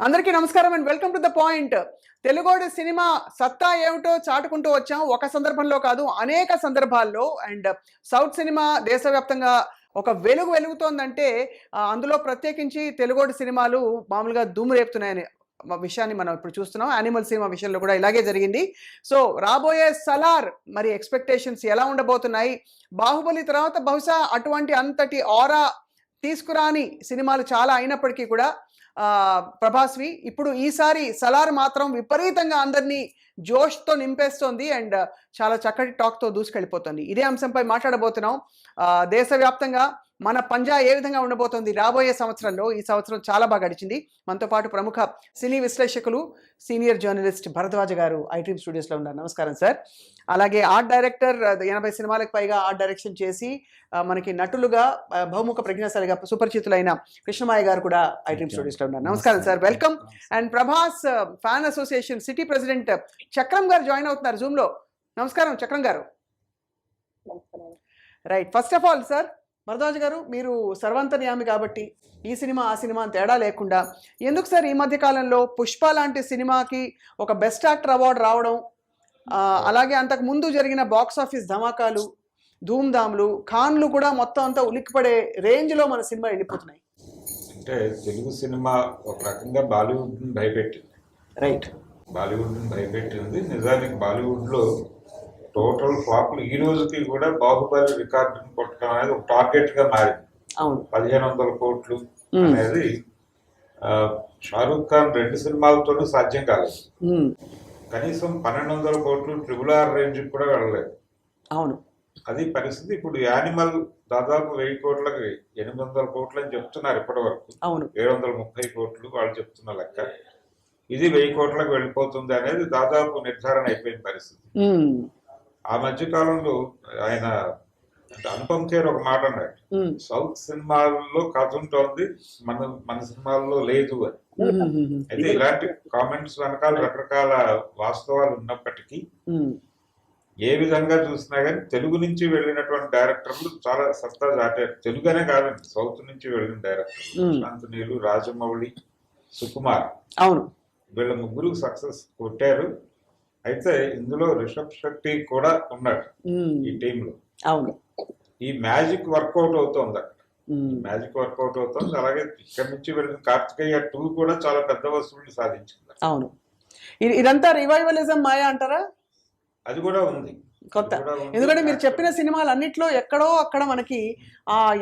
అందరికీ నమస్కారం and welcome to the point. తెలుగోడి సినిమా సత్తా ఏమిటో చాటుకుంటూ వచ్చాం. ఒక సందర్భంలో కాదు, అనేక సందర్భాల్లో. అండ్ సౌత్ సినిమా దేశవ్యాప్తంగా ఒక వెలుగు వెలుగుతోందంటే అందులో ప్రత్యేకించి తెలుగోడి సినిమాలు మామూలుగా దుమ్ము రేపుతున్నాయని విషయాన్ని మనం ఇప్పుడు చూస్తున్నాం. యానిమల్ సినిమా విషయంలో కూడా ఇలాగే జరిగింది. సో రాబోయే సలార్ మరి ఎక్స్పెక్టేషన్స్ ఎలా ఉండబోతున్నాయి? బాహుబలి తర్వాత బహుశా అటువంటి అంతటి ఆరా తీసుకురాని సినిమాలు చాలా అయినప్పటికీ కూడా ప్రభాస్వి ఇప్పుడు ఈసారి సలార్ మాత్రం విపరీతంగా అందరినీ జోష్తో నింపేస్తోంది అండ్ చాలా చక్కటి టాక్తో దూసుకెళ్ళిపోతుంది. ఇదే అంశంపై మాట్లాడబోతున్నాం. దేశవ్యాప్తంగా మన పంజా ఏ విధంగా ఉండబోతోంది రాబోయే సంవత్సరంలో. ఈ సంవత్సరం చాలా బాగా గడిచింది. మనతో పాటు ప్రముఖ సినీ విశ్లేషకులు సీనియర్ జర్నలిస్ట్ భరద్వాజ గారు ఐడ్రీమ్ స్టూడియోస్లో ఉన్నారు. నమస్కారం సార్. అలాగే ఆర్ట్ డైరెక్టర్, 80 సినిమాలకు పైగా ఆర్ట్ డైరెక్షన్ చేసి మనకి నటులుగా బహుముఖ ప్రజ్ఞాశాలిగా సుపరిచితులైన కృష్ణమాయ గారు కూడా ఐడ్రీమ్ స్టూడియోస్లో ఉన్నారు. నమస్కారం sir, welcome. And Prabhas fan association city president చక్రం గారు జాయిన్ అవుతున్నారు జూమ్లో. నమస్కారం చక్రం గారు. Right, first of all sir Bharadwaj గారు, మీరు సర్వాంతర్యామి కాబట్టి ఈ సినిమా ఆ సినిమా అని తేడా లేకుండా ఎందుకు సార్ ఈ మధ్య కాలంలో పుష్ప లాంటి సినిమాకి ఒక బెస్ట్ యాక్టర్ అవార్డు రావడం, అలాగే అంతకు ముందు జరిగిన బాక్స్ ఆఫీస్ ధమాకాలు, ధూమ్ధామ్లు, ఖాన్లు కూడా మొత్తం అంతా ఉలిక్కిపడే రేంజ్లో మన సినిమా వెళ్ళిపోతున్నాయి? అంటే తెలుగు సినిమా ఒక రకంగా బాలీవుడ్ని భయపెట్టింది. రైట్, బాలీవుడ్ని భయపెట్టింది. నిజానికి బాలీవుడ్లో టోటల్ ఫ్లాప్లు ఈ రోజుకి కూడా బాహుబలి రికార్డుని కొట్టడం అనేది ఒక టార్గెట్గా మారింది. 1500 కోట్లు అనేది షారూక్ ఖాన్ 2 సినిమాలతోనూ సాధ్యం కాలేదు. కనీసం 1200 కోట్లు RRR రేంజ్కి కూడా వెళ్ళలేదు. అవును, అది పరిస్థితి. ఇప్పుడు యానిమల్ దాదాపు 1000 కోట్లకి 800 కోట్లు అని చెప్తున్నారు ఇప్పటి వరకు. 730 కోట్లు వాళ్ళు చెప్తున్న లెక్క. ఇది 1000 కోట్లకు వెళ్ళిపోతుంది అనేది దాదాపు నిర్ధారణ అయిపోయిన పరిస్థితి. ఆ మధ్య కాలంలో ఆయన అనుపమ్ ఖేర్ ఒక మాట అన్నాడు, సౌత్ సినిమాల్లో కథ ఉంటుంది, మన సినిమాల్లో లేదు అని. అయితే ఇలాంటి కామెంట్స్ వెనకాల రకరకాల వాస్తవాలు ఉన్నప్పటికీ ఏ విధంగా చూసినా కానీ తెలుగు నుంచి వెళ్ళినటువంటి డైరెక్టర్లు చాలా సత్తా దాటారు. తెలుగునే కాదండి, సౌత్ నుంచి వెళ్ళిన డైరెక్టర్లు శాంతనీలు, రాజమౌళి, సుకుమార్, అవును, వీళ్ళ ముగ్గురు సక్సెస్ కొట్టారు. అయితే ఇందులో రిషబ్ శెట్టి కూడా ఉన్నాడు ఈ టీంలో. అవును, ఈ మ్యాజిక్ వర్కౌట్ అవుతోంది అక్కడ. మ్యాజిక్ వర్కౌట్ అవుతుంది. అలాగే ఇక్కడ నుంచి వెళ్ళిన కార్తికేయ 2 కూడా చాలా పెద్ద వసూళ్లు సాధించింది. అవును, ఇదంతా రివైవలిజం మాయా అంటారా? అది కూడా ఉంది, కొత్త. ఎందుకంటే మీరు చెప్పిన సినిమాలు అన్నిట్లో ఎక్కడో అక్కడ మనకి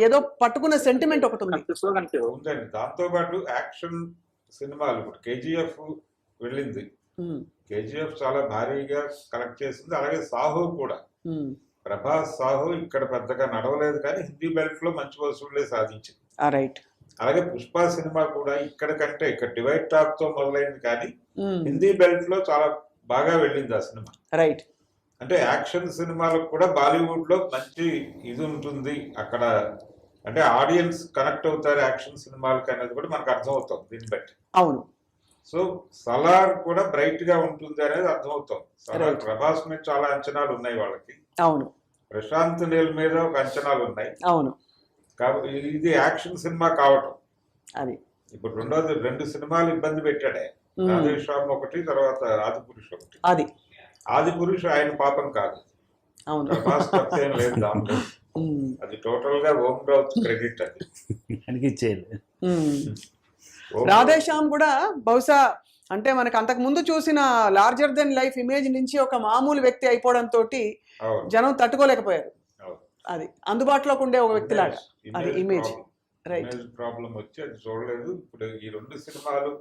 ఏదో పట్టుకున్న సెంటిమెంట్ ఒకటి ఉందండి. దాంతో పాటు యాక్షన్ సినిమాలు ఇప్పుడు KGF వెళ్ళింది. KGF చాలా భారీగా కలెక్ట్ చేసింది. అలాగే సాహో కూడా, ప్రభాస్ సాహో ఇక్కడ పెద్దగా నడవలేదు కానీ హిందీ బెల్ట్ లో మంచి వసూళ్లే సాధించింది. అలాగే పుష్ప సినిమా కూడా ఇక్కడ కంటే ఇక్కడ డివైడ్ టాప్ తో మొదలైంది కానీ హిందీ బెల్ట్ లో చాలా బాగా వెళ్ళింది ఆ సినిమా. రైట్, అంటే యాక్షన్ సినిమాలకు కూడా బాలీవుడ్ లో మంచి ఇది ఉంటుంది అక్కడ. అంటే ఆడియన్స్ కనెక్ట్ అవుతారు యాక్షన్ సినిమాలకి అనేది కూడా మనకు అర్థం అవుతుంది దీన్ని బట్టి. అవును, సో సలార్ కూడా బ్రైట్ గా ఉంటుంది అనేది అర్థమవుతుంది. సలార్ ప్రభాస్ మీద చాలా అంచనాలు ఉన్నాయి వాళ్ళకి. అవును, ప్రశాంత్ నీల్ మీద ఒక అంచనాలు ఉన్నాయి. అవును, కాబట్టి ఇది యాక్షన్ సినిమా కావటం. అది ఇప్పుడు 2 సినిమాలు ఇబ్బంది పెట్టాడే, రాధేశ్యామ్ ఒకటి, తర్వాత ఆదిపురుష్ ఒకటి. అది ఆదిపురుష్ ఆయన పాపం కాదు, ప్రభాస్ తప్పేం లేదు దాంట్లో. అది టోటల్ గా ఓం రౌత్ క్రెడిట్. అది రాధేశ్యామ్ కూడా బహుశా అంటే మనకు అంతకు ముందు చూసిన లార్జర్ దెన్ లైఫ్ ఇమేజ్ నుంచి ఒక మామూలు వ్యక్తి అయిపోవడంతో జనం తట్టుకోలేకపోయారు. అది అందుబాటులోకి ఉండే ఒక వ్యక్తి లాగా అది ఇమేజ్ ప్రాబ్లం వచ్చి అది చూడలేదు. ఇప్పుడు ఈ 2 సినిమాలు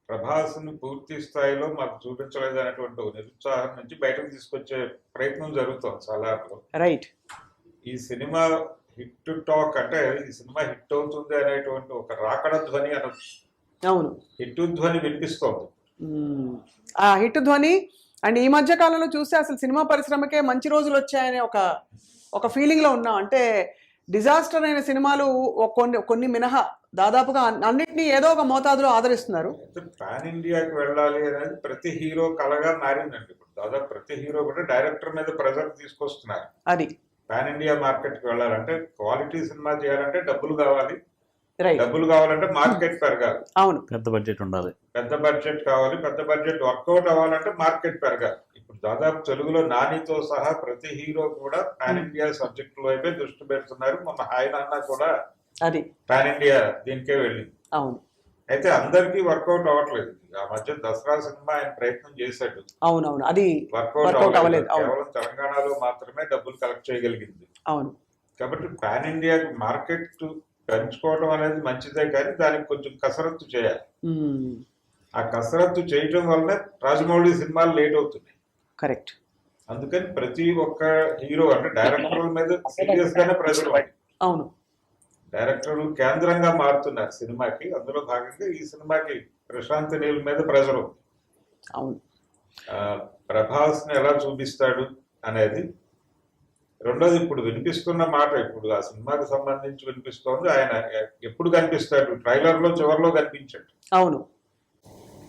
ప్రభాస్ ని పూర్తి స్థాయిలో మాకు చూపించలేదు అనేటువంటి నిరుత్సాహం నుంచి బయటకు తీసుకొచ్చే ప్రయత్నం జరుగుతుంది సలార్లో. రైట్, ఈ సినిమా హిట్ టాక్ అంటే ఈ సినిమా హిట్ అవుతుంది అనేటువంటి ఒక రాకడ ధ్వని అనొచ్చు. అవును, హిట్ ధ్వని వినిపిస్తోంది. ఆ హిట్ ధ్వని. అండ్ ఈ మధ్య కాలంలో చూస్తే అసలు సినిమా పరిశ్రమకే మంచి రోజులు వచ్చాయనే ఒక ఫీలింగ్ లో ఉన్నాం. అంటే డిజాస్టర్ అయిన సినిమాలు కొన్ని మినహా దాదాపుగా అన్నిటినీ ఏదో ఒక మోతాదులో ఆదరిస్తున్నారు. పాన్ ఇండియాకి వెళ్ళాలి అనేది ప్రతి హీరో కలగా మారిందండి. ఇప్పుడు దాదాపు ప్రతి హీరో కూడా డైరెక్టర్ మీద ప్రెజర్ తీసుకొస్తున్నారు. అది పాన్ ఇండియా మార్కెట్కి వెళ్ళాలంటే, క్వాలిటీ సినిమా చేయాలంటే డబ్బులు కావాలి, రైట్. డబ్బులు కావాలంటే మార్కెట్ పెరగాలి, అవును. పెద్ద బడ్జెట్ ఉండాలి, పెద్ద బడ్జెట్ కావాలి, పెద్ద బడ్జెట్ వర్కౌట్ అవ్వాలంటే మార్కెట్ పెరగాలి. ఇప్పుడు దాదాపు తెలుగులో నానితో సహా ప్రతి హీరో కూడా పాన్ ఇండియా సబ్జెక్ట్ వైపే దృష్టి పెడుతున్నారు. మన హాయ్ నాన్న కూడా అది పాన్ ఇండియా దీనికే వెళ్ళింది. అవును అయితే అందరికీ వర్కౌట్ అవ్వట్లేదు. ఆ మధ్య దసరా సినిమా ఆయన ప్రయత్నం చేశాడు, అవునవును, అది వర్కౌట్ వర్కౌట్ అవ్వలేదు. అవ్వలేదు. అవును కేవలం తెలంగాణలో మాత్రమే డబ్బులు కలెక్ట్ చేయగలిగింది. అవును. కాబట్టి పాన్ ఇండియాకి మార్కెట్ పెంచుకోవడం అనేది మంచిదే, కానీ దానికి కొంచెం కసరత్తు చేయాలి. ఆ కసరత్తు చేయటం వల్లనే రాజమౌళి సినిమాలు లేట్ అవుతున్నాయి. కరెక్ట్. అందుకని ప్రతి ఒక్క హీరో అంటే డైరెక్టర్ల మీద సీరియస్ గానే ప్రెజర్ ఉంది. అవును. డైరెక్టర్లు కేంద్రంగా మారుతున్నారు సినిమాకి. అందులో భాగంగా ఈ సినిమాకి ప్రశాంత్ నీల్ మీద ప్రెజర్ ఉంది. అవును. ప్రభాస్ ని ఎలా చూపిస్తాడు అనేది. రెండోది ఇప్పుడు వినిపిస్తున్న మాట, ఇప్పుడు ఆ సినిమాకి సంబంధించి వినిపిస్తోంది, ఆయన ఎప్పుడు కనిపిస్తాడు? ట్రైలర్ లో చివరిలో కనిపించాడు. అవును.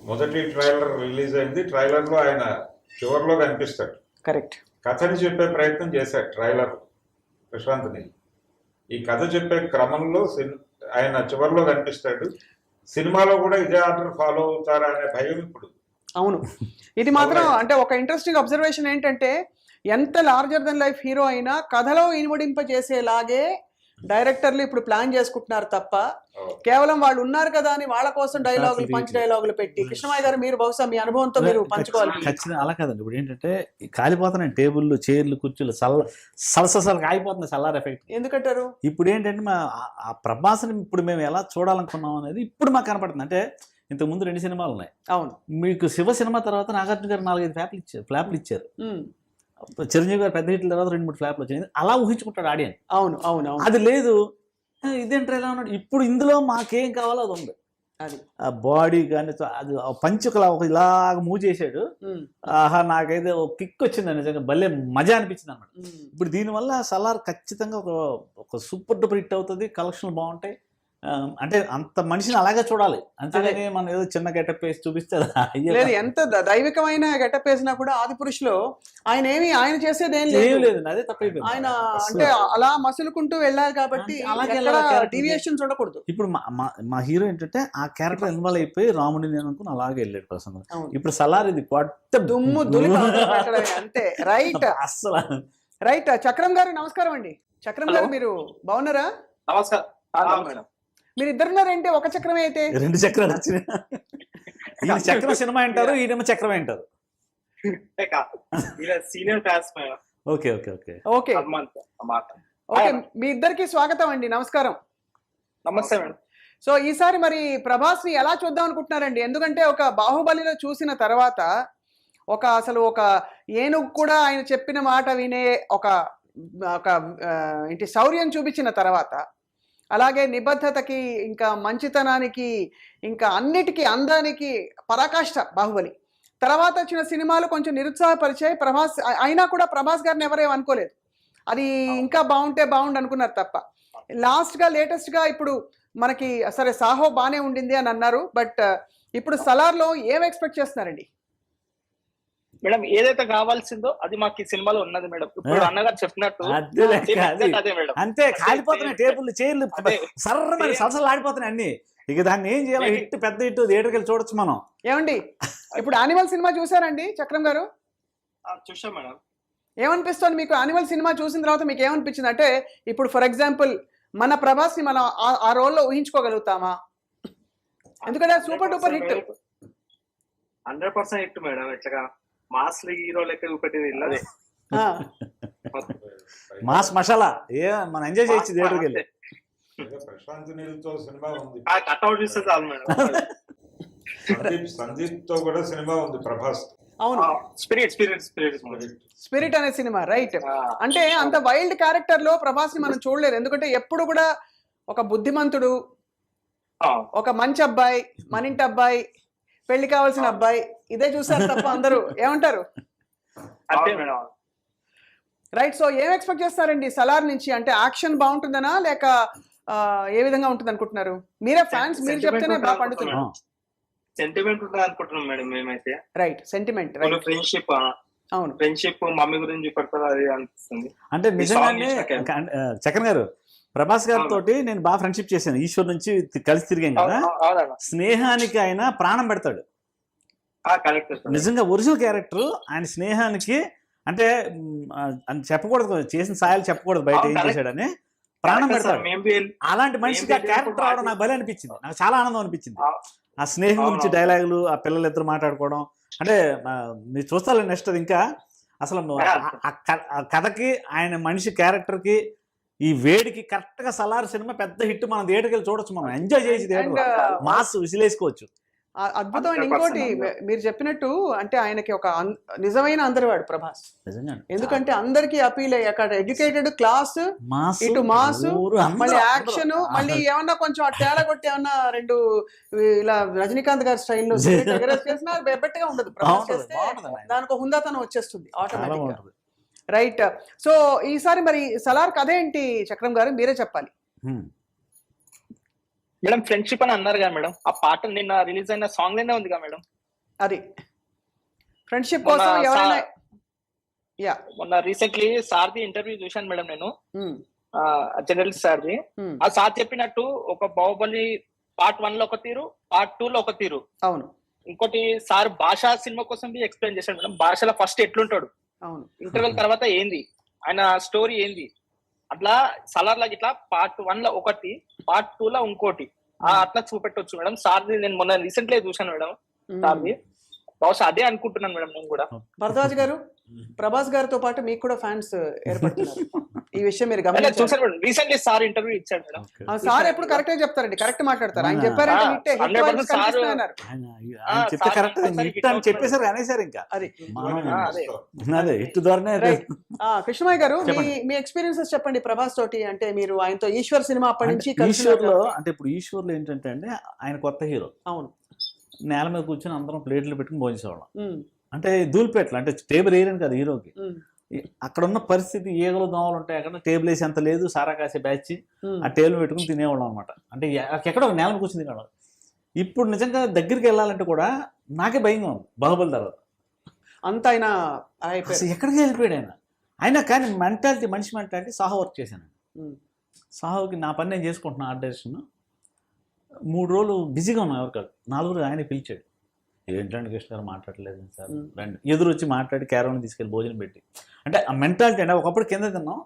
మొదటి ట్రైలర్ రిలీజ్ అయింది, ట్రైలర్ లో ఆయన చివరిలో కనిపిస్తాడు. కరెక్ట్. కథని చెప్పే ప్రయత్నం చేశాడు ట్రైలర్ ప్రశాంత్ నీల్. ఈ కథ చెప్పే క్రమంలో ఆయన చివరిలో కనిపిస్తాడు. సినిమాలో కూడా ఇదే ఆర్డర్ ఫాలో అవుతారా అనే భయం ఇప్పుడు. అవును. ఇది మాత్రం అంటే ఒక ఇంట్రెస్టింగ్ అబ్జర్వేషన్ ఏంటంటే, ఎంత లార్జర్ దెన్ లైఫ్ హీరో అయినా కథలో ఇనుమడింపజేసేలాగే డైరెక్టర్లు ఇప్పుడు ప్లాన్ చేసుకుంటున్నారు తప్ప, కేవలం వాళ్ళు ఉన్నారు కదా అని వాళ్ళ కోసం డైలాగులు పంచ్ డైలాగులు పెట్టి. కృష్ణమయ్య గారు, మీరు బహుశా మీ అనుభవంతో మీరు పంచుకోవాలి. ఖచ్చితంగా అలా కాదండి. ఇప్పుడు ఏంటంటే కాలిపోతున్నాయి టేబుల్లు, చైర్లు, కుర్చీలు, సలసలు కాలిపోతున్నాయి, సల్లార్ ఎఫెక్ట్. ఎందుకంటారు? ఇప్పుడు ఏంటంటే ఆ ప్రభాస్ని ఇప్పుడు మేము ఎలా చూడాలనుకున్నాం అనేది ఇప్పుడు మాకు కనపడుతుంది. అంటే ఇంతకు ముందు 2 సినిమాలు ఉన్నాయి. అవును. మీకు శివ సినిమా తర్వాత నాగార్జున గారు 4-5 ఫ్లాప్లు ఇచ్చారు. చిరంజీవి గారు పెద్ద హిట్ల తర్వాత 2-3 ఫ్లాప్లు వచ్చింది. అలా ఊహించుకుంటాడు ఆడియన్స్. అవును అవును. అది లేదు, ఇదేంటే ఎలా ఉన్నాడు. ఇప్పుడు ఇందులో మాకేం కావాలో అది ఉంది. అది ఆ బాడీ కానీ అది పంచుకలా ఒక ఇలాగ మూవ్ చేశాడు. ఆహా, నాకైతే ఒక కిక్ వచ్చింది, నిజంగా భలే మజా అనిపించింది అనమాట. ఇప్పుడు దీనివల్ల సలార్ ఖచ్చితంగా ఒక సూపర్ డూపర్ హిట్ అవుతుంది, కలెక్షన్లు బాగుంటాయి. అంటే అంత మనిషిని అలాగే చూడాలి, అంతేగాని మనం ఏదో చిన్న గెటప్ వేసి చూపిస్తే లేదు. ఎంత దైవికమైన గెటప్ వేసినా కూడా ఆది పురుషులో ఆయన చేసేది ఏం లేదు. అదే తప్పైపోయింది. ఆయన అంటే అలా మసులుకుంటూ వెళ్ళాలి కాబట్టి డీవియేషన్స్ ఉండకూడదు. ఇప్పుడు మా హీరో ఏంటంటే ఆ క్యారెక్టర్ ఇన్వాల్వ్ అయిపోయి రాముడిని నేను అనుకుని అలాగే వెళ్ళాడు ప్రసంగం. ఇప్పుడు సలార్ ఇది కొత్త దుమ్ము అంతే. రైట్, అస్సలు రైట్. చక్రం గారు నమస్కారం అండి. చక్రం గారు, మీరు బాగున్నారా? నమస్కారం. మీరు ఇద్దరున్నారేంటి? ఒక చక్రమే అయితే 2 చక్రాలు వచ్చినాయి. ఈ చక్రం సినిమా అంటారు, ఈయనేమో చక్రం అంటారు. Senior class. Okay okay okay okay okay. మీ ఇద్దరికి స్వాగతం అండి. నమస్కారం. నమస్తే మేడం. సో ఈసారి మరి ప్రభాస్ ని ఎలా చూద్దాం అనుకుంటున్నారండి? ఎందుకంటే ఒక బాహుబలిలో చూసిన తర్వాత అసలు ఒక ఏనుగు కూడా ఆయన చెప్పిన మాట వినే ఒక ఏంటి శౌర్యం చూపించిన తర్వాత, అలాగే నిబద్ధతకి, ఇంకా మంచితనానికి, ఇంకా అన్నిటికీ అందానికి పరాకాష్ట బాహుబలి. తర్వాత వచ్చిన సినిమాలు కొంచెం నిరుత్సాహపరిచాయి. ప్రభాస్ అయినా కూడా ప్రభాస్ గారిని ఎవరేం అనుకోలేదు. అది ఇంకా బాగుంటే బాగుండు అనుకున్నారు తప్ప. లాస్ట్గా లేటెస్ట్గా ఇప్పుడు మనకి సరే సాహో బాగానే ఉండింది అని అన్నారు, బట్ ఇప్పుడు సలార్లో ఏం ఎక్స్పెక్ట్ చేస్తున్నారండి? మేడం, ఏదైతే కావాల్సిందో అది మాకు ఈ సినిమాలో ఉన్నది మేడం. ఇప్పుడు అన్నగారు చెప్పినట్టు అదే మేడం. అంతే, కాలిపోతున్నాయి టేబుల్, చైర్లు సర్రమని సలసలు ఆడిపోతున్నాయి అన్ని. ఇక దాన్ని ఏం చేయాలి? హిట్, పెద్ద హిట్, థియేటర్కి వెళ్ళి చూడొచ్చు మనం. ఏమండి, ఇప్పుడు యానిమల్ సినిమా చూసారండి చక్రం గారు? చూసాం మేడం. ఏమనిపిస్తుంది మీకు? యానిమల్ సినిమా చూసిన తర్వాత మీకు ఏమనిపించింది? అంటే ఇప్పుడు ఫర్ ఎగ్జాంపుల్ మన ప్రభాస్ ని మనం ఆ రోల్లో ఊహించుకోగలుగుతామా? ఎందుకంటే super duper hit, 100% hit madam. ఇట్లా మాస్ హీరో లెక్క చూపెట్టేది ఇల్లదే. మాస్ మసాలా మనం ఎంజాయ్ చేయొచ్చు థియేటర్కి వెళ్ళి. ప్రశాంత్ నీల్తో సినిమా ఉంది, కట్అవుట్ చూస్తే చాలు మేడం. సందీప్ తో కూడా సినిమా ఉంది ప్రభాస్. అవును, స్పిరిట్ అనే సినిమా. రైట్. అంటే అంత వైల్డ్ క్యారెక్టర్ లో ప్రభాస్ ని మనం చూడలేదు. ఎందుకంటే ఎప్పుడు కూడా ఒక బుద్ధిమంతుడు, ఒక మంచి అబ్బాయి, మనింటి అబ్బాయి, పెళ్లి కావాల్సిన అబ్బాయి, ఇదే చూసారు తప్ప అందరూ. ఏమంటారు? రైట్. సో ఏం ఎక్స్పెక్ట్ చేస్తారండి సలార్ నుంచి? అంటే యాక్షన్ బాగుంటుందనా, లేక ఏ విధంగా ఉంటుంది అనుకుంటున్నారు? మీరే ఫ్యాన్స్, మీరు చెప్తేనే బాగా పండుతున్నారు. సెంటిమెంట్ ఉంటుంది అనుకుంటున్నాం మేడం మేమైతే. Right, sentiment. ఫ్రెండ్షిప్, అవును, ఫ్రెండ్షిప్ మమ్మీ గురించి పెడతారు అది అనిపిస్తుంది. అంటే నిజంగానే చక్రన్ గారు, ప్రభాస్ గారితో నేను బాగా ఫ్రెండ్షిప్ చేశాను. ఈశ్వర్ నుంచి కలిసి తిరిగాం కదా. స్నేహానికి ఆయన ప్రాణం పెడతాడు. నిజంగా ఒరిజినల్ క్యారెక్టర్ ఆయన స్నేహానికి అంటే చెప్పకూడదు, చేసిన సాయాలు చెప్పకూడదు బయట ఏం చేశాడని, ప్రాణం పెడతాడు. అలాంటి మనిషికి ఆ క్యారెక్టర్ రావడం నాకు భలే అనిపించింది, నాకు చాలా ఆనందం అనిపించింది. ఆ స్నేహం గురించి డైలాగులు, ఆ పిల్లలు ఇద్దరు మాట్లాడుకోవడం, అంటే మీరు చూస్తారు నెక్స్ట్ అది ఇంకా అసలు ఆ కథకి ఆయన మనిషి క్యారెక్టర్కి ఈ వేడికి కరెక్ట్ గా సలార్ సినిమా పెద్ద హిట్. మనం థియేటర్కి వెళ్ళి చూడొచ్చు, మనం ఎంజాయ్ చేసి థియేటర్ మాస్ విసిలేసుకోవచ్చు. అద్భుతం. ఇంకోటి మీరు చెప్పినట్టు అంటే ఆయనకి ఒక నిజమైన అందరివాడు ప్రభాస్, ఎందుకంటే అందరికి అపీల్ అయ్యి అక్కడ ఎడ్యుకేటెడ్ క్లాస్, ఇటు మాస్, మళ్ళీ యాక్షన్, మళ్ళీ ఏమన్నా కొంచెం ఆ తేడా కొట్టి ఏమన్నా రెండు ఇలా రజనీకాంత్ గారి స్టైల్లో చేసినా బెబ్బెట్టుగా ఉండదు. ప్రభాస్ చేస్తే దానికి ఒక హుందాతనం వచ్చేస్తుంది ఆటోమేటిక్ గా. రైట్. సో ఈసారి మరి సలార్ కథ ఏంటి చక్రం గారు, మీరే చెప్పాలి. మేడం ఫ్రెండ్షిప్ అని అన్నారు కదా మేడం, ఆ పాట నిన్న రిలీజ్ అయిన సాంగ్ లోనే ఉంది కదా మేడం. అది ఫ్రెండ్షిప్ కోసం ఎవరైనా. మొన్న రీసెంట్లీ సార్ది ఇంటర్వ్యూ చూశాను మేడం నేను, జర్నలిస్ట్ సార్ది. ఆ సార్ చెప్పినట్టు ఒక బాహుబలి పార్ట్ 1 లో ఒక తీరు, పార్ట్ 2 లో ఒక తీరు. అవును. ఇంకోటి సార్ భాష సినిమా కోసం బి ఎక్స్ప్లెయిన్ చేశాడు మేడం. భాషలో ఫస్ట్ ఎట్లుంటాడు, అవును, ఇంటర్వెల్ తర్వాత ఏంది, ఆయన స్టోరీ ఏంది, అట్లా సలార్ లాగా ఇట్లా పార్ట్ 1 లో ఒకటి, పార్ట్ 2 లో ఇంకోటి, అట్లా చూపెట్టవచ్చు మేడం. సార్ది నేను మొన్న రీసెంట్లీ చూశాను మేడం సార్ది. బహుశా అదే అనుకుంటున్నాను మేడం నేను కూడా. భరద్వాజ్ గారు, ప్రభాస్ గారితో పాటు మీకు కూడా ఫ్యాన్స్ ఏర్పడుతున్నారు, ఈ విషయం మీరు గమనించారు. చూసాను మేడం, రీసెంట్లీ సార్ ఇంటర్వ్యూ ఇచ్చాడు మేడం. సార్ ఎప్పుడు కరెక్ట్ గా చెప్తారండి, కరెక్ట్ మాట్లాడతారు. ఆయన చెప్పారంటే చెప్పేసారు అనేసారు ఇంకా. అది అదే హిట్ ద్వారానే. కృష్ణమయ్య గారు, మీ ఎక్స్పీరియన్సెస్ చెప్పండి ప్రభాస్ తోటి. అంటే మీరు ఆయనతో ఈశ్వర్ సినిమా అప్పటి నుంచి. ఈశ్వర్ లో అంటే ఇప్పుడు ఈశ్వర్ లో ఏంటంటే అండి ఆయన కొత్త హీరో. అవును. నేల మీద కూర్చొని అందరం ప్లేట్లు పెట్టుకుని భోజేసేవాళ్ళం. అంటే ధూళిపేటలు, అంటే టేబుల్ వేయలేని కదా హీరోకి. అక్కడ ఉన్న పరిస్థితి ఈగలు దోమలు ఉంటాయి, అక్కడ టేబుల్ వేసి అంత లేదు, సారా కాసే బ్యాచ్ ఆ టేబుల్ పెట్టుకుని తినేవాళ్ళం అనమాట. అంటే ఎక్కడో నేల మీద కూర్చుని తినేవాళ్ళం. ఇప్పుడు నిజంగా దగ్గరికి వెళ్ళాలంటే కూడా నాకే భయంగా ఉంది బాహుబలి తర్వాత. అంత ఆయన ఎక్కడికి వెళ్ళిపోయాడు ఆయన కానీ మెంటాలిటీ, మనిషి మెంటాలిటీ. సాహో వర్క్ చేశాను. సాహోకి నా పని నేను చేసుకుంటున్నాను, ఆర్ట్ డైరెక్షన్. 3 రోజులు బిజీగా ఉన్నాం, ఎవరు కాదు. 4 ఆయన పిలిచాడు. ఏంటంటే కృష్ణ గారు మాట్లాడలేదు సార్, రండి. ఎదురు వచ్చి మాట్లాడి క్యారవాన్ తీసుకెళ్ళి భోజనం పెట్టి. అంటే ఆ మెంటాలిటీ అంటే ఒకప్పుడు కింద తిన్నాం,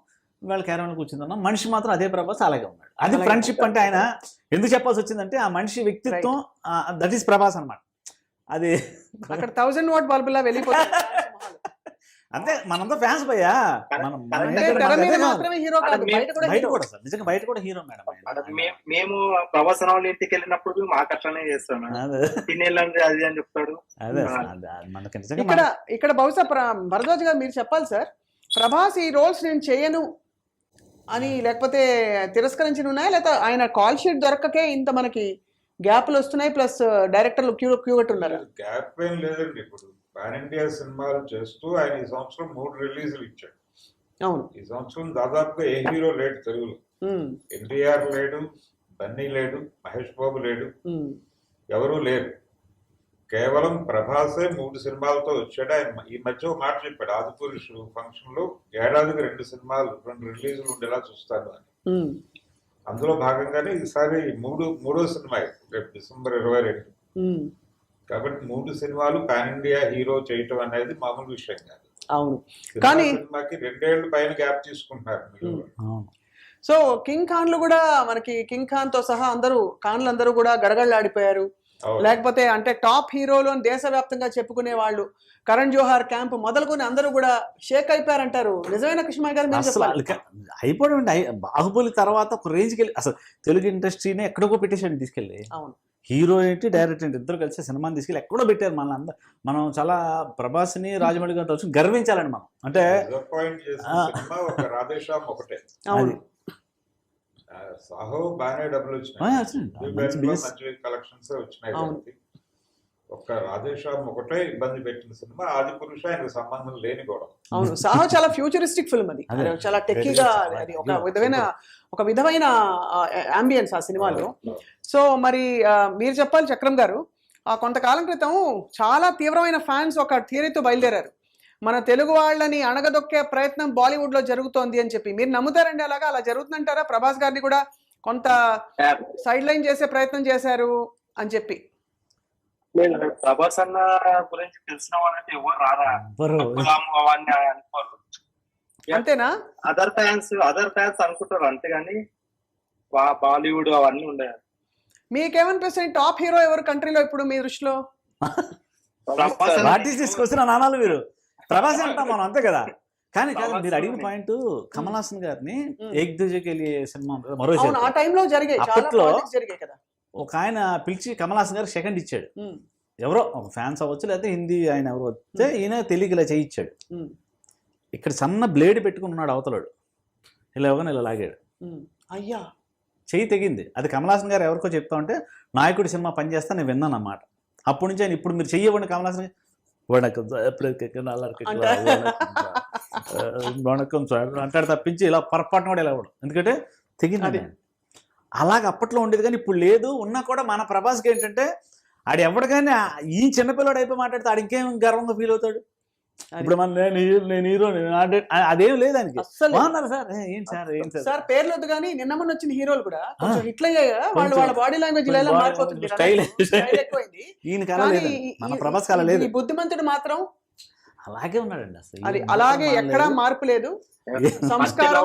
ఇవాళ క్యారవాన్ కూర్చుని తిన్నాం. మనిషి మాత్రం అదే ప్రభాస్ అలాగే ఉన్నాడు. అది ఫ్రెండ్షిప్ అంటే. ఆయన ఎందుకు చెప్పాల్సి వచ్చిందంటే ఆ మనిషి వ్యక్తిత్వం, దట్ ఈస్ ప్రభాస్ అనమాట. అది అక్కడ 1000 వాట్ బల్బులా వెళ్ళిపోతుంది. అంతే, మనంతా ఫ్యాన్స్ భయ్యా. బయట కూడా సార్ నిజంగా బయట కూడా హీరో మేడం. మేము ప్రభాస్ రావుల ఇంటికి వెళ్ళినప్పుడు మాకు అట్లనే చేస్తాం, తినేళ్ళండి అది అని చెప్తాడు. ఇక్కడ బహుశా భరద్వాజ్ గారు మీరు చెప్పాలి సార్, ప్రభాస్ ఈ రోల్స్ నేను చేయను అని లేకపోతే తిరస్కరించి ఉన్నాయా, లేకపోతే ఆయన కాల్ షీట్ దొరకకే ఇంత మనకి గ్యాప్లు వస్తున్నాయి, ప్లస్ డైరెక్టర్లు క్యూ కట్టున్నారు? గ్యాప్ ఏం లేదండి. ఇప్పుడు పాన్ ఇండియా సినిమాలు చేస్తూ ఆయన ఈ సంవత్సరం 3 రిలీజులు ఇచ్చాడు. అవును. ఈ సంవత్సరం దాదాపుగా ఏ హీరో లేడు తెలుగులో. ఎన్టీఆర్ లేడు, బన్నీ లేడు, మహేష్ బాబు లేడు, ఎవరూ లేరు. కేవలం ప్రభాసే 3 సినిమాలతో వచ్చాడు. ఆయన ఈ మధ్య మాట చెప్పాడు, ఆదిపురుషు ఫంక్షన్ లో ఏడాదికి 2 సినిమాలు 2 రిలీజులు ఉండేలా చూస్తాను అని. అందులో భాగంగానే ఈసారి మూడో సినిమా రేపు డిసెంబర్ 22. కాబట్టి 3 సినిమాలు పాన్ ఇండియా హీరో చేయటం అనేది మామూలు విషయం కాదు. అవును. కానీ సినిమాకి 2 ఏళ్ల పైన గ్యాప్ తీసుకుంటున్నారు. సో కింగ్ ఖాన్లు కూడా మనకి, కింగ్ ఖాన్ తో సహా ఖాన్లందరూ కూడా గడగడలాడిపోయారు. లేకపోతే అంటే టాప్ హీరోలు దేశవ్యాప్తంగా చెప్పుకునే వాళ్ళు, కరణ్ జోహార్ క్యాంప్ మొదలుకొని అందరూ కూడా షేక్ అయిపోయారంటారు. నిజమైన కృష్ణమయ్య గారు అయిపోవడం. బాహుబలి తర్వాత ఒక రేంజ్కి వెళ్ళి అసలు తెలుగు ఇండస్ట్రీనే ఎక్కడికో పెట్టేసాడు తీసుకెళ్ళి. అవును. హీరో ఏంటి, డైరెక్టర్ ఏంటి, ఇద్దరు కలిసి సినిమాని తీసుకెళ్ళి ఎక్కడో పెట్టారు. మనం చాలా ప్రభాస్ని, రాజమౌళి గారితో వచ్చి గర్వించాలండి మనం. అంటే సాహో బాగానే డబ్బులు వచ్చినాయి, కలెక్షన్స్ వచ్చినాయి. ఒక్క రాధేశ్యామ్ ఒకటే ఇబ్బంది పెట్టిన సినిమా ఆదిపురుష, ఆయనకు సంబంధం లేని కూడా. అవును. సాహో చాలా ఫ్యూచరిస్టిక్ ఫిల్మ్, అది చాలా టెక్కీగా, అది ఒక విధమైన అంబియన్స్ ఆ సినిమాలో. సో మరి మీరు చెప్పాలి చక్రం గారు, కొంతకాలం క్రితం చాలా తీవ్రమైన ఫ్యాన్స్ ఒక థియరీతో బయలుదేరారు. మన తెలుగు వాళ్ళని అణగదొక్కే ప్రయత్నం బాలీవుడ్ లో జరుగుతోంది అని చెప్పి మీరు నమ్ముతారండి? అలాగా అలా జరుగుతుందంటారా? ప్రభాస్ గారిని కూడా కొంత సైడ్ లైన్ చేసే ప్రయత్నం చేశారు అని చెప్పి. ప్రభాస్ అన్న గురించి తెలిసిన వాళ్ళంటే ఎవరు రారా, అవన్నీ అనుకోరు. అంతేనా? అదర్ ఫ్యాన్స్ అనుకుంటారు అంతేగాని బాలీవుడ్ అవన్నీ ఉండేవి. మీకేమనిపిస్తుంది టాప్ హీరో ఎవరు కంట్రీలో ఇప్పుడు మీ దృష్టిలో? వాట్ ఈస్ దిస్ క్వశ్చన్ అనాలి మీరు? ప్రభాస్ అంటాం మనం, అంతే కదా. కానీ కాదు, మీరు అడిగిన పాయింట్ కమల్ హాసన్ గారిని ఏక్ దూజేకి సినిమా మరో ఆ టైంలో జరిగాయి, అప్పట్లో జరిగాయి కదా. ఒక ఆయన పిలిచి కమల్ హాసన్ గారు సెకండ్ ఇచ్చాడు. ఎవరో ఒక ఫ్యాన్స్ అవ్వచ్చు, లేకపోతే హిందీ ఆయన ఎవరో వస్తే ఈయన తెలియక ఇలా చేయించాడు. ఇక్కడ సన్న బ్లేడ్ పెట్టుకుని ఉన్నాడు అవతలాడు, ఇలా ఇవ్వగానే ఇలా లాగాడు, అయ్యా చెయ్యి తెగింది. అది కమల్ హాసన్ గారు ఎవరికో చెప్తా ఉంటే నాయకుడి సినిమా పని చేస్తా నేను విన్నాను అన్నమాట. అప్పటి నుంచి ఆయన ఇప్పుడు మీరు చెయ్యవ్వండి కమల్ హాసన్ వణకం వణకం అంటాడు తప్పించి ఇలా పొరపాటున కూడా ఇలా ఇవ్వడం, ఎందుకంటే తెగింది. అలాగ అప్పట్లో ఉండేది, కానీ ఇప్పుడు లేదు. ఉన్నా కూడా మన ప్రభాస్కి ఏంటంటే ఆడు ఎవరికైనా ఈ చిన్నపిల్లడు అయిపోయి మాట్లాడితే ఆడు ఇంకేం గర్వంగా ఫీల్ అవుతాడు. ఇప్పుడు మన నేను హీరో అదేం లేదు ఆయనకి. బాగున్నారు సార్, ఏం సార్ ఏం సార్ పేర్లు వద్దు కానీ నిన్న మొన్న వచ్చిన హీరోలు కూడా హిట్ అయ్యాయి. వాళ్ళ బాడీ లాంగ్వేజ్ ఇలా మారిపోతుంది, ఈయన కళ లేదు, మన ప్రభాస్ కళ లేదు. బుద్ధిమంతుడు మాత్రం అలాగే ఉన్నాడండి అసలు. అది అలాగే ఎక్కడా మార్పు లేదు. సంస్కారం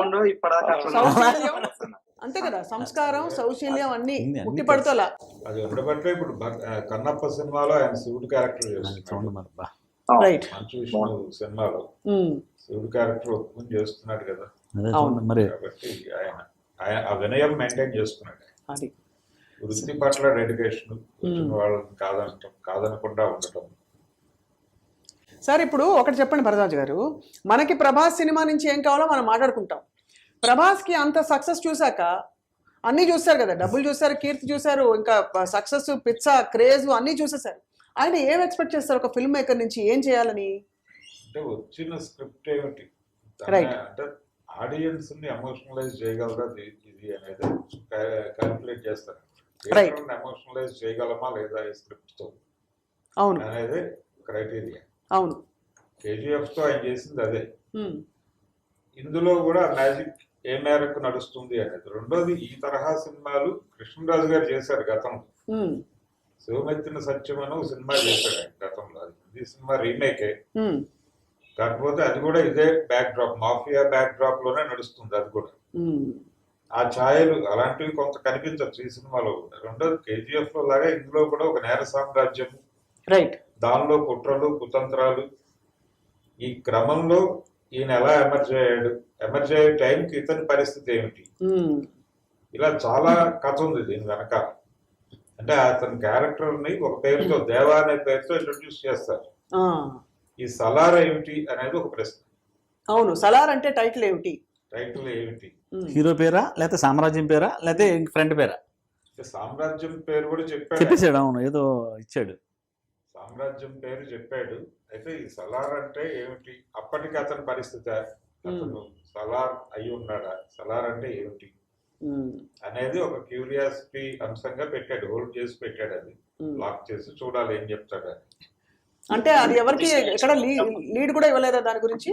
అంతే కదా, సంస్కారం సౌశల్యం అన్ని ముట్టి పడుతోలా. అది ఉండబట్టే ఇప్పుడు కన్నప్ప సినిమాలో ఆయన శివుడు క్యారెక్టర్ చేస్తున్నాడు. రైట్, మంచు విష్ణు సినిమాలో శివుడు క్యారెక్టర్ ఒప్పుకుని చేస్తున్నాడు కదా. మరి కాబట్టి ఆయన ఆ వినయం మెయింటైన్ చేస్తున్నాడు. అది వృత్తి పట్ల డెడికేషన్, వచ్చిన వాళ్ళని కాదనకుండా ఉండటం. సార్ ఇప్పుడు ఒకటి చెప్పండి భరద్వాజ్ గారు, మనకి ప్రభాస్ సినిమా నుంచి ఏం కావాలో మనం మాట్లాడుకుంటాం. ప్రభాస్కి అంత సక్సెస్ చూసాక అన్నీ చూస్తారు కదా, డబ్బులు చూసారు, కీర్తి చూసారు, ఇంకా సక్సెస్, పిచ్చ, క్రేజ్ అన్నీ చూసేసారు. ఆయన ఏం ఎక్స్పెక్ట్ చేస్తారు ఒక ఫిల్మ్ మేకర్ నుంచి, ఏం చేయాలని? అంటే వచ్చిన స్క్రిప్ట్ ఏమిటి, అంటే ఆడియన్స్ ని ఎమోషనలైజ్ చేయగలరా ఇది అనేది క్యాల్కులేట్ చేస్తారు. ఎమోషనలైజ్ చేయగలమా లేదా ఈ స్క్రిప్ట్ తో అనేది క్రైటీరియా. అవును, కేజీఎఫ్ తో ఆయన చేసింది అదే. ఇందులో కూడా మ్యాజిక్ ఏ మేరకు నడుస్తుంది అనేది. రెండోది, ఈ తరహా సినిమాలు కృష్ణరాజు గారు చేశారు గతంలో. శివమెత్తిన సత్యం అని ఒక సినిమా చేశాడు ఆయన గతంలో. అది సినిమా రీమేకే, కాకపోతే అది కూడా ఇదే back drop, mafia back drop లోనే నడుస్తుంది. అది కూడా ఆ ఛాయలు అలాంటివి కొంత కనిపించవచ్చు ఈ సినిమాలో కూడా. రెండోది, కేజీఎఫ్ లో లాగా ఇందులో కూడా ఒక నేర సామ్రాజ్యం, దానిలో కుట్రలు, కుతంత్రాలు, ఈ క్రమంలో ఈయన ఎలా ఎమర్జ్ అయ్యే టైంకి ఇతని పరిస్థితి ఏమిటి, ఇలా చాలా కథ ఉంది దీని వెనక. అంటే అతని క్యారెక్టర్ ని ఒక పేరుతో, దేవా అనే పేరుతో ఇంట్రొడ్యూస్ చేస్తారు. ఈ సలార్ ఏమిటి అనేది ఒక ప్రశ్న. అవును, సలార్ అంటే టైటిల్ ఏమిటి? హీరో పేరా, లేకపోతే సామ్రాజ్యం పేరా, లేకపోతే ఫ్రెండ్ పేరా? సామ్రాజ్యం పేరు కూడా చెప్పాడు. అవును, ఏదో ఇచ్చాడు, సామ్రాజ్యం పేరు చెప్పాడు. అయితే ఈ సలార్ అంటే ఏమిటి, అప్పటికి అతని పరిస్థితి, అతను సలార్ అయి ఉన్నాడా, సలార్ అంటే ఏమిటి అనేది ఒక క్యూరియాసిటీ అంశంగా పెట్టాడు, హోల్డ్ చేసి పెట్టాడు. అది లాక్ చేసి చూడాలి ఏం చెప్తాడు అని. అంటే అది ఎవరికి ఎక్కడ లీడ్ కూడా ఇవ్వలేదా దాని గురించి?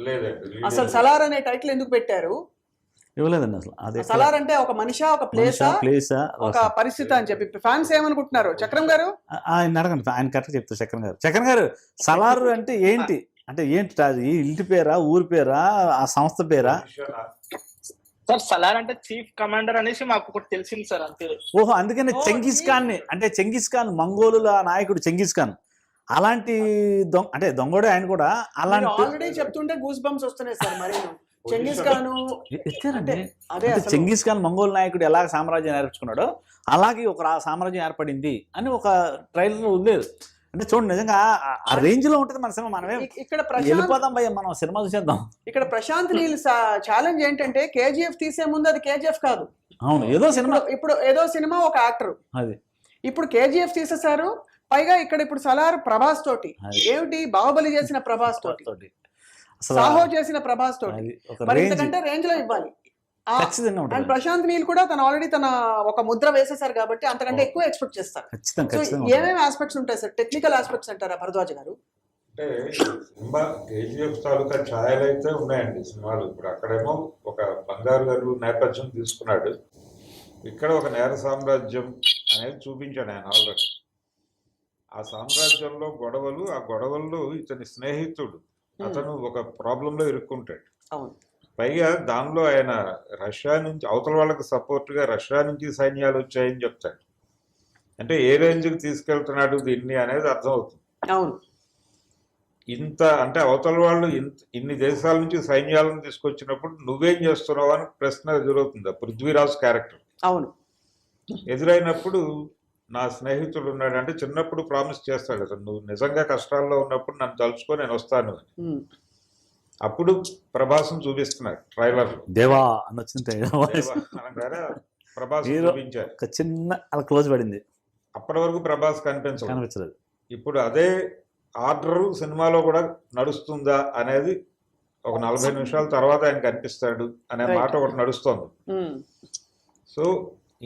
లేదండి. అసలు సలార్ అనే టైటిల్ ఎందుకు పెట్టారు? ఇవ్వలేదండి అసలు. అదే సలార్ అంటే ఒక మనిషా, ఒక ప్లేసా, ఒక పరిస్థితి అని చెప్పి ఫ్యాన్స్ ఏమనుకుంటున్నారు? చక్రం గారు ఆయన అడగండి, ఆయన కరెక్ట్ చెప్తారు. చక్రం గారు సలార్ అంటే ఏంటి, అంటే ఏంటి, అది ఇంటి పేరా, ఊరి పేరా, ఆ సంస్థ పేరా? సార్ సలార్ అంటే చీఫ్ కమాండర్ అనేసి మాకు ఒకటి తెలిసింది సార్, అంతే. ఓహో, అందుకని చెంగిస్ ఖాన్ ని, అంటే చెంగిస్ ఖాన్ మంగోలుల నాయకుడు చెంగిస్ ఖాన్ అలాంటి అంటే దొంగడే ఆయన కూడా. అలాంటి ఆల్రెడీ చెప్తుంటే గూస్ బంప్స్ వస్తున్నాయి సార్. మరి చెంగిస్ ఖాన్ అదే, చెంగిస్ ఖాన్ మంగోల్ నాయకుడు ఎలా సామ్రాజ్యం ఏర్పరచుకున్నాడో అలాగే ఒక సామ్రాజ్యం ఏర్పడింది అని ఒక ట్రైలర్ ఉండేది. అంటే చూడండి, నిజంగా ఆ రేంజ్ లో ఉంటుంది మన సినిమా. మనమే ఇక్కడ వెళ్ళిపోదాం భయ్య, మనం సినిమా చూసేద్దాం. ఇక్కడ ప్రశాంత్ నీల్ ఛాలెంజ్ ఏంటంటే కేజీఎఫ్ తీసే ముందు అది కేజీఎఫ్ కాదు. అవును, ఏదో సినిమా, ఇప్పుడు ఏదో సినిమా, ఒక యాక్టర్. అది ఇప్పుడు కేజీఎఫ్ తీసేశారు. పైగా ఇక్కడ ఇప్పుడు సలార్ ప్రభాస్ తోటి, ఏమిటి బాహుబలి చేసిన ప్రభాస్ తోటి, సాహో చేసిన ప్రభాస్ తోటి, మరి ఇంతకంటే రేంజ్ లో ఇవ్వాలి. అండ్ ప్రశాంత్ నీల్ కూడా తను ఆల్రెడీ తన ఒక ముద్ర వేసేసారు కాబట్టి అంతకంటే ఎక్కువ ఎక్స్పెక్ట్ చేస్తారు. ఏమేమి ఆస్పెక్ట్స్ ఉంటాయి సార్? టెక్నికల్ ఆస్పెక్ట్స్ అంటారా భరద్వాజ్ గారు? అంటే సినిమా కేజీఎఫ్ తాలూకా ఛాయలు అయితే ఉన్నాయండి సినిమాలు. ఇప్పుడు అక్కడేమో ఒక బంగారు గారు నేపథ్యం తీసుకున్నాడు, ఇక్కడ ఒక నేర సామ్రాజ్యం అనేది చూపించాడు ఆయన ఆల్రెడీ. ఆ సామ్రాజ్యంలో గొడవలు, ఆ గొడవల్లో ఇతని స్నేహితుడు అతను ఒక ప్రాబ్లంలో ఇరుక్కుంటాడు. పైగా దానిలో ఆయన రష్యా నుంచి అవతల వాళ్ళకి సపోర్ట్గా రష్యా నుంచి సైన్యాలు వచ్చాయని చెప్తాడు. అంటే ఏ రేంజ్కి తీసుకెళ్తున్నాడు దీన్ని అనేది అర్థమవుతుంది. ఇంత అంటే అవతల వాళ్ళు ఇన్ని దేశాల నుంచి సైన్యాలను తీసుకొచ్చినప్పుడు నువ్వేం చేస్తున్నావు అని ప్రశ్న ఎదురవుతుంది. పృథ్వీరాజ్ క్యారెక్టర్ ఎదురైనప్పుడు నా స్నేహితుడు ఉన్నాడు అంటే చిన్నప్పుడు ప్రామిస్ చేస్తాడు అతను, నువ్వు నిజంగా కష్టాల్లో ఉన్నప్పుడు నన్ను తలుచుకో నేను వస్తాను అని. అప్పుడు ప్రభాసం చూపిస్తున్నారు ట్రైలర్ దేవా అని వచ్చింది అనగానే ప్రభాస్ చూపించారు. ఒక చిన్న అలా క్లోజ్ పడింది, అప్పటి వరకు ప్రభాస్ కనిపించలేదు. ఇప్పుడు అదే ఆర్డర్ సినిమాలో కూడా నడుస్తుందా అనేది ఒక 40 నిమిషాల తర్వాత ఆయన కనిపిస్తాడు అనే మాట ఒకటి నడుస్తోంది. సో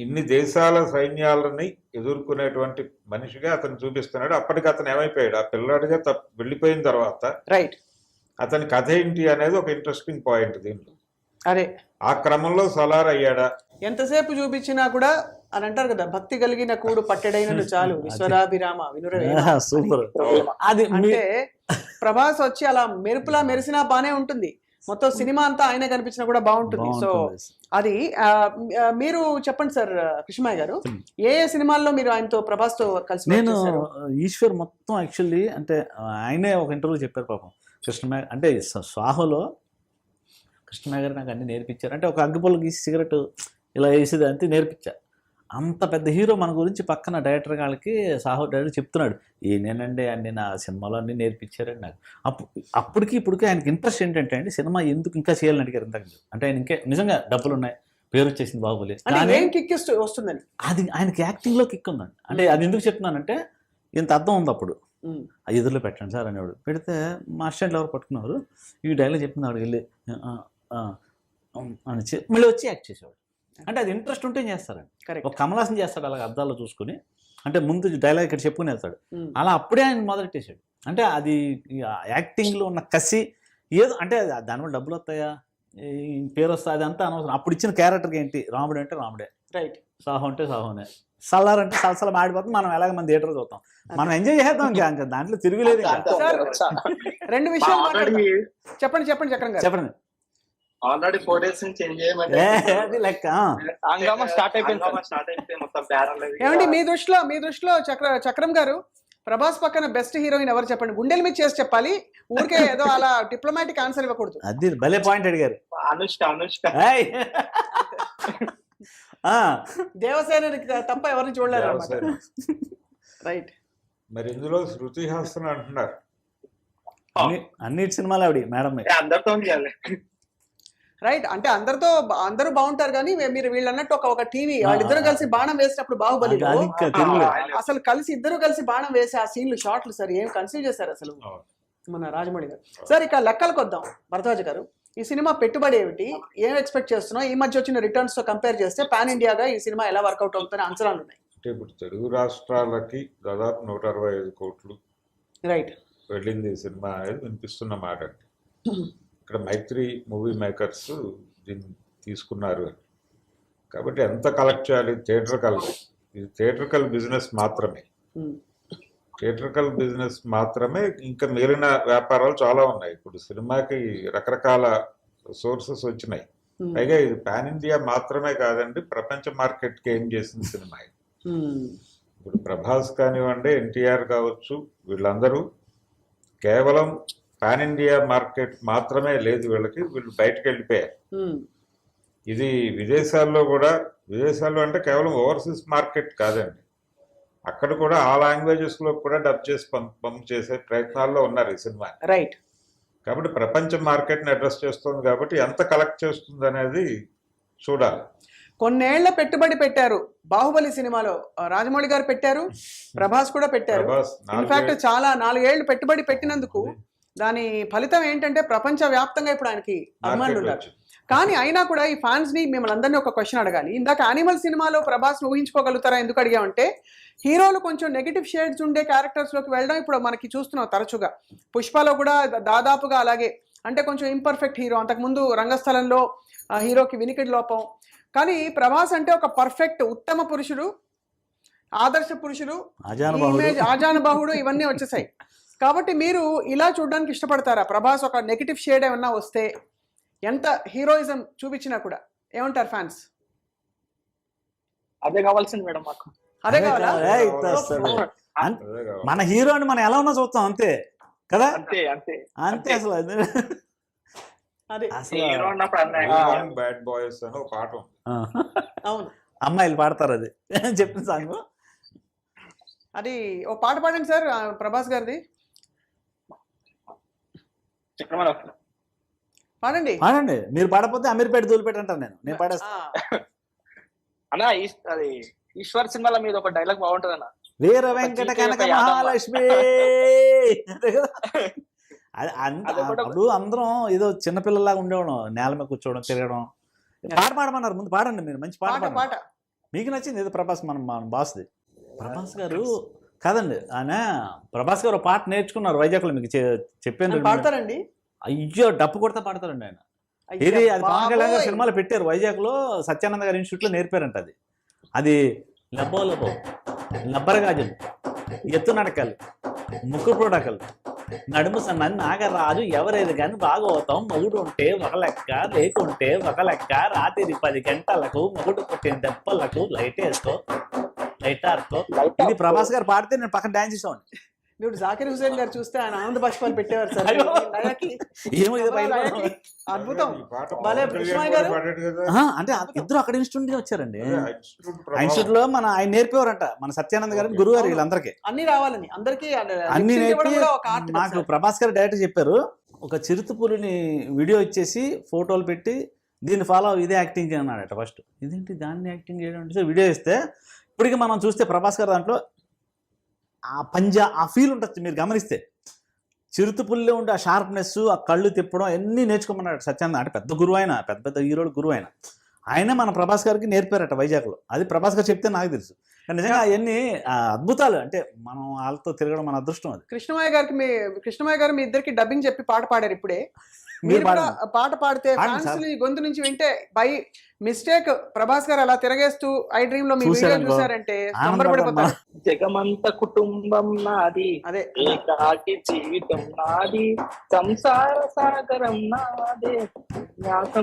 ఇన్ని దేశాల సైన్యాలని ఎదుర్కొనేటువంటి మనిషిగా అతను చూపిస్తున్నాడు. అప్పటికి అతను ఏమైపోయాడు, ఆ పిల్లాడిగా వెళ్ళిపోయిన తర్వాత అతని కథ ఏంటి అనేది ఒక ఇంట్రెస్టింగ్ పాయింట్ దీంట్లో. అదే ఆ క్రమంలో సలార్ అయ్యాడా, ఎంతసేపు చూపించినా కూడా అని అంటారు కదా, భక్తి కలిగిన కూడు పట్టెడైనను చాలు విశ్వరాభిరామ వినురవేమ. సూపర్. అది అంటే ప్రభాస్ వచ్చి అలా మెరుపులా మెరిసినా బానే ఉంటుంది, మొత్తం సినిమా అంతా ఆయన కనిపించినా కూడా బాగుంటుంది. సో అది మీరు చెప్పండి సార్ కృష్ణమయ్య గారు, ఏ సినిమాల్లో మీరు ఆయనతో ప్రభాస్ తో కలిసి? నేను ఈశ్వర్ మొత్తం యాక్చువల్లీ అంటే ఆయనే ఒక ఇంటర్వ్యూ చెప్పారు పాపం కృష్ణమయ్య, అంటే స్వాహలో కృష్ణమయ్య గారు నాకు అన్ని నేర్పించారు. అంటే ఒక అగ్గిపొల్ల గీసి సిగరెట్ ఇలా వేసేది అంతే నేర్పించారు. అంత పెద్ద హీరో మన గురించి పక్కన డైరెక్టర్ వాళ్ళకి సాహో డైరెక్టర్ చెప్తున్నాడు, నేనండి అన్ని నా సినిమాలో అన్నీ నేర్పించారండి నాకు. అప్పటికి ఇప్పటికీ ఆయనకి ఇంట్రెస్ట్ ఏంటంటే అండి, సినిమా ఎందుకు ఇంకా చేయాలని అడిగారు ఇంతకు. అంటే ఆయన ఇంకా నిజంగా డబ్బులు ఉన్నాయి, పేరు వచ్చేసింది బాహుబలి, వస్తుందని అది ఆయనకి యాక్టింగ్లో కిక్ ఉందండి. అంటే అది ఎందుకు చెప్తున్నానంటే ఇంత అర్థం ఉంది. అప్పుడు ఆ ఎదురులో పెట్టండి సార్ అనేవాడు, పెడితే మా అసిస్టెంట్లు ఎవరు పట్టుకున్నారు, ఈ డైలాగ్ చెప్పింది ఆవిడ వెళ్ళి అని మళ్ళీ వచ్చి యాక్ట్ చేసేవాడు. అంటే అది ఇంట్రెస్ట్ ఉంటే చేస్తారండి. ఒక కమల్ హాసన్ చేస్తాడు అలాగే అద్దాల్లో చూసుకుని, అంటే ముందు డైలాగ్ ఇక్కడ చెప్పుకుని వెళ్తాడు, అలా అప్పుడే ఆయన మొదలెట్టేశాడు. అంటే అది యాక్టింగ్లో ఉన్న కసి ఏదో, అంటే దానివల్ల డబ్బులు వస్తాయా పేరు వస్తా అదంతా అనవసరం. అప్పుడు ఇచ్చిన క్యారెక్టర్కి ఏంటి, రాముడు అంటే రాముడే, రైట్, సాహో అంటే సాహోనే, సలార్ అంటే సలసల మాడిపోతుంది. మనం ఎలాగ మన థియేటర్ చూస్తాం, మనం ఎంజాయ్ చేద్దాం, ఇంకా దాంట్లో తిరుగులేదు. రెండు విషయాలు చెప్పండి చక్రం గారు, చెప్పండి. ఆల్రెడీ 4 days నుంచి లెక్క ఏమండి మీ దృష్టిలో చక్రం గారు ప్రభాస్ పక్కన బెస్ట్ హీరోయిన్ ఎవరు చెప్పండి, గుండెల మీద చేసి చెప్పాలి, ఊరికే ఏదో అలా డిప్లొమాటిక్ ఆన్సర్ ఇవ్వకూడదు. అది భలే పాయింట్ అడిగారు. అనుష్క దేవసేన తప్ప ఎవరిని చూడలేరు. రైట్. మరి ఇందులో శృతి హాసన్ అంటున్నారు, అన్నిటి సినిమాలు ఆవిడ మేడం అందరితో రైట్. అంటే అందరూ బాగుంటారు కానీ మీరు వీళ్ళు అన్నట్టు ఒక టీవీ వాళ్ళిద్దరు కలిసి బాణం వేసినప్పుడు బాహుబలి అసలు ఇద్దరు కలిసి బాణం వేసి ఆ సీన్లు షార్ట్లు సార్ ఏం కన్సీవ్ చేశారు అసలు మన రాజమౌళి గారు. సార్ ఇక లెక్కలకు వద్దాం. భరద్వాజ్ గారు, ఈ సినిమా పెట్టుబడి ఏమిటి, ఏం ఎక్స్పెక్ట్ చేస్తున్నాం? ఈ మధ్య వచ్చిన రిటర్న్స్ తో కంపేర్ చేస్తే పాన్ ఇండియాగా ఈ సినిమా ఎలా వర్కౌట్ అవుతుందని అంచనాలు ఉన్నాయి. అంటే ఇప్పుడు తెలుగు రాష్ట్రాలకి దాదాపు 165 కోట్లు రైట్ వెళ్ళింది ఈ సినిమా అనేది వినిపిస్తున్న మాట. ఇక్కడ మైత్రి మూవీ మేకర్స్ దీన్ని తీసుకున్నారు అని, కాబట్టి ఎంత కలెక్ట్ చేయాలి? ఇది థియేట్రికల్ బిజినెస్ మాత్రమే, ఇంకా మిగిలిన వ్యాపారాలు చాలా ఉన్నాయి. ఇప్పుడు సినిమాకి రకరకాల సోర్సెస్ వచ్చినాయి, పైగా ఇది పాన్ ఇండియా మాత్రమే కాదండి, ప్రపంచ మార్కెట్కి ఏం చేసింది సినిమా. ఇప్పుడు ప్రభాస్ కానివ్వండి, ఎన్టీఆర్ కావచ్చు, వీళ్ళందరూ కేవలం పాన్ ఇండియా మార్కెట్ మాత్రమే లేదు వీళ్ళకి, వీళ్ళు బయటకు వెళ్ళిపోయారు. ఇది విదేశాల్లో అంటే కేవలం ఓవర్సీస్ మార్కెట్ కాదండి, అక్కడ కూడా ఆ లాంగ్వేజెస్ లో కూడా డబ్ చేసి పంప్ చేసే ప్రయత్నాల్లో ఉన్నారు ఈ సినిమా. రైట్. కాబట్టి ప్రపంచ మార్కెట్ ని అడ్రస్ చేస్తుంది, కాబట్టి ఎంత కలెక్ట్ చేస్తుంది అనేది చూడాలి. కొన్నేళ్ల పెట్టుబడి పెట్టారు బాహుబలి సినిమాలో, రాజమౌళి గారు పెట్టారు, ప్రభాస్ కూడా పెట్టారు. ఇన్ఫాక్ట్ చాలా 4 ఏళ్లు పెట్టుబడి పెట్టినందుకు దాని ఫలితం ఏంటంటే ప్రపంచ వ్యాప్తంగా ఇప్పుడు ఆయనకి అభిమానులు ఉన్నారు. కానీ అయినా కూడా ఈ ఫ్యాన్స్ ని మిమ్మల్ని అందరినీ ఒక క్వశ్చన్ అడగాలి. ఇందాక యానిమల్ సినిమాలో ప్రభాస్ ఊహించుకోగలుగుతారా ఎందుకు అడిగామంటే, హీరోలు కొంచెం నెగిటివ్ షేడ్స్ ఉండే క్యారెక్టర్స్ లోకి వెళ్ళడం ఇప్పుడు మనకి చూస్తున్నాం తరచుగా. పుష్పలో కూడా దాదాపుగా అలాగే, అంటే కొంచెం ఇంపర్ఫెక్ట్ హీరో. అంతకుముందు రంగస్థలంలో హీరోకి వినికిడి లోపం. కానీ ప్రభాస్ అంటే ఒక పర్ఫెక్ట్ ఉత్తమ పురుషుడు, ఆదర్శ పురుషుడు, ఇమేజ్ ఆజానుబాహుడు, ఇవన్నీ వచ్చేసాయి. కాబట్టి మీరు ఇలా చూడడానికి ఇష్టపడతారా? ప్రభాస్ ఒక నెగిటివ్ షేడ్ ఏమన్నా వస్తే, ఎంత హీరోయిజం చూపించినా కూడా ఏమంటారు ఫ్యాన్స్? అదే కావాల్సింది మేడం మాకు. అదే కావాలా? మన హీరోని మనం ఎలా ఉన్నా చూస్తాం అంతే కదా. అంతే అంతే అంతే అసలు అదే హీరో అన్నప్పుడు అన్నయ్య. బ్యాడ్ బాయ్స్ అని ఒక పాట ఉంది. అవును, అమ్మాయిలు పాడతారు అది చెప్పిన సాంగ్. అది ఓ పాట పాడండి సార్ ప్రభాస్ గారిది. పాడండి పాడండి. మీరు పాడపోతే అమీర్పేట దూలిపేట అంటాను నేను పాడేస్తా. అన్న అది ఈశ్వర్ సినిమాల మీద ఒక డైలాగ్ బాగుంటది అన్న, వీర వెంకట కనక మహాలక్ష్మి. అప్పుడు అందరం ఏదో చిన్నపిల్లలాగా ఉండేవాడు, నేల మీద కూర్చోవడం, తిరగడం. పాట పాడమన్నారు, ముందు పాడండి మీరు, మంచి పాట పాట మీకు నచ్చింది ఏదో. ప్రభాస్ మన బాస్ది ప్రభాస్ గారు కాదండి, ఆయన ప్రభాస్ గారు పాట నేర్చుకున్నారు వైజాగ్లో, మీకు చెప్పాను. పాడతారండి? అయ్యో డప్పు కొడతా పాడతారండి ఆయన. ఇది అది పవన్ కళ్యాణ్ గారు సినిమాలో పెట్టారు, వైజాగ్లో సత్యానంద గారి ఇన్స్టిట్యూట్లో నేర్పారంట. అది లబ్బో లబ్బో, లబ్బరగాజులు, ఎత్తు నడకలు, ముక్కు పుడకలు, నడుము సన్నని నాగరాజు, ఎవరేది కానీ బాగోతాం, మొగుడు ఉంటే ఒక లెక్క, లేకుంటే ఒక లెక్క, రాత్రి 10 గంటలకు మొగుడు కొట్టిన దెబ్బలకు లైట్ వేసుకో, లైట్ ఆర్కో. ఇది ప్రభాస్ గారు పాడితే నేను పక్కన డాన్స్ చేసాను. ఇప్పుడు జాకిర్ హుసేన్ గారు చూస్తే ఆయన ఆనంద బాష్పాలు పెట్టేవారు సార్. ఏమో అద్భుతం. భలే కృష్ణయ్య గారు అంటే ఇద్దరు అక్కడ ఇన్స్టిట్యూట్ వచ్చారండి. ఆ ఇన్స్టిట్యూట్ లో ఆయన నేర్పేవారంట, మన సత్యానంద గారు గురువు గారు. వీళ్ళందరికీ అన్ని రావాలని, అందరికీ అన్ని నేర్పి నాకు ప్రభాస్ గారు డైరెక్ట్ చెప్పారు, ఒక చిరుతపులిని వీడియో ఇచ్చేసి ఫోటోలు పెట్టి దీన్ని ఫాలో ఇదే యాక్టింగ్ అన్నాడట. ఫస్ట్ ఇదేంటి దాన్ని యాక్టింగ్ చేయడం అంటే వీడియో ఇస్తే, ఇప్పటికీ మనం చూస్తే ప్రభాస్ గారు దాంట్లో ఆ పంజా ఆ ఫీల్ ఉంటుంది. మీరు గమనిస్తే చిరుతపుల్లో ఉండే ఆ షార్ప్నెస్, ఆ కళ్ళు తిప్పడం అన్నీ నేర్చుకోమన్నాడు సత్యానంద. అంటే పెద్ద గురువు ఆయన, పెద్ద పెద్ద హీరోలు గురువు ఆయన మన ప్రభాస్ గారికి నేర్పారట వైజాగ్లో. అది ప్రభాస్ గారు చెప్తే నాకు తెలుసు. నిజంగా అవన్నీ అద్భుతాలు. అంటే మనం వాళ్ళతో తిరగడం మన అదృష్టం. అది కృష్ణమయ్య గారు మీ ఇద్దరికి డబ్బింగ్ చెప్పి పాట పాడారు. ఇప్పుడే మీరు పాట పాడితే ఫ్యాన్స్ గొంతు నుంచి వింటే బై మిస్టేక్ ప్రభాస్ గారు అలా తిరగేస్తూ ఐ డ్రీమ్ లో మీ వీడియో చూసారంటే సంబరపడిపోతారు. జగమంత కుటుంబం నాది, అదే ఏకాకి జీవితం నాది, సంసార సాగరం నాదే.